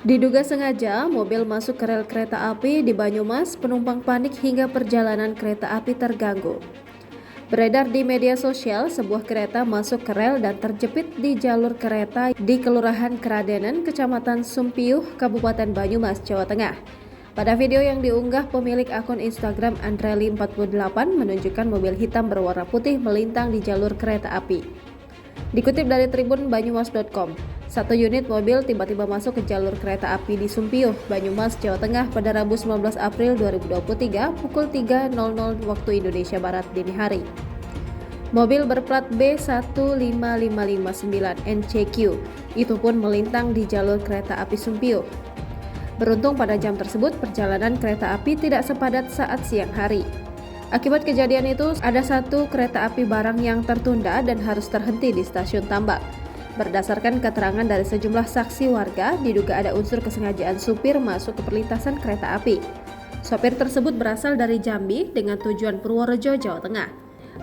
Diduga sengaja, mobil masuk ke rel kereta api di Banyumas, penumpang panik hingga perjalanan kereta api terganggu. Beredar di media sosial, sebuah kereta masuk ke rel dan terjepit di jalur kereta di Kelurahan Keradenan, Kecamatan Sumpiuh, Kabupaten Banyumas, Jawa Tengah. Pada video yang diunggah pemilik akun Instagram Andreli48 menunjukkan mobil hitam berwarna putih melintang di jalur kereta api. Dikutip dari Tribun Banyumas.com, satu unit mobil tiba-tiba masuk ke jalur kereta api di Sumpiuh, Banyumas, Jawa Tengah pada Rabu 19 April 2023 pukul 3.00 waktu Indonesia Barat dini hari. Mobil berplat B15559NCQ itu pun melintang di jalur kereta api Sumpiuh. Beruntung pada jam tersebut perjalanan kereta api tidak sepadat saat siang hari. Akibat kejadian itu, ada satu kereta api barang yang tertunda dan harus terhenti di stasiun Tambak. Berdasarkan keterangan dari sejumlah saksi warga, diduga ada unsur kesengajaan supir masuk ke perlintasan kereta api. Sopir tersebut berasal dari Jambi dengan tujuan Purworejo, Jawa Tengah.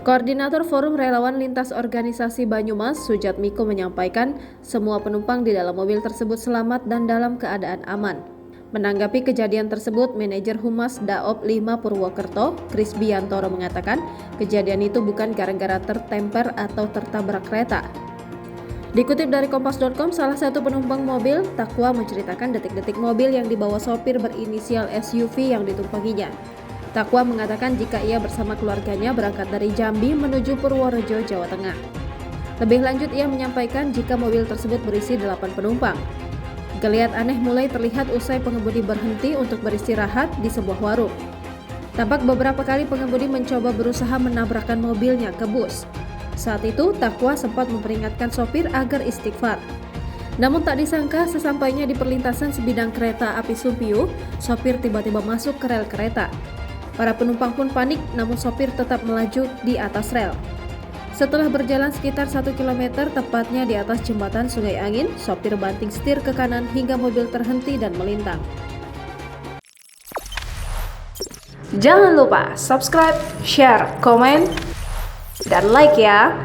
Koordinator Forum Relawan Lintas Organisasi Banyumas, Sujatmiko menyampaikan semua penumpang di dalam mobil tersebut selamat dan dalam keadaan aman. Menanggapi kejadian tersebut, manajer Humas Daop 5 Purwokerto, Kris Biantoro mengatakan kejadian itu bukan gara-gara tertemper atau tertabrak kereta. Dikutip dari Kompas.com, salah satu penumpang mobil, Takwa, menceritakan detik-detik mobil yang dibawa sopir berinisial SUV yang ditumpanginya. Takwa mengatakan jika ia bersama keluarganya berangkat dari Jambi menuju Purworejo, Jawa Tengah. Lebih lanjut, ia menyampaikan jika mobil tersebut berisi 8 penumpang. Geliat aneh mulai terlihat usai pengemudi berhenti untuk beristirahat di sebuah warung. Tampak beberapa kali pengemudi mencoba berusaha menabrakkan mobilnya ke bus. Saat itu, Takwa sempat memperingatkan sopir agar istighfar. Namun tak disangka sesampainya di perlintasan sebidang kereta api Sumpiuh, sopir tiba-tiba masuk ke rel kereta. Para penumpang pun panik, namun sopir tetap melaju di atas rel. Setelah berjalan sekitar 1 km tepatnya di atas jembatan Sungai Angin, sopir banting setir ke kanan hingga mobil terhenti dan melintang. Jangan lupa subscribe, share, komen, dan like ya!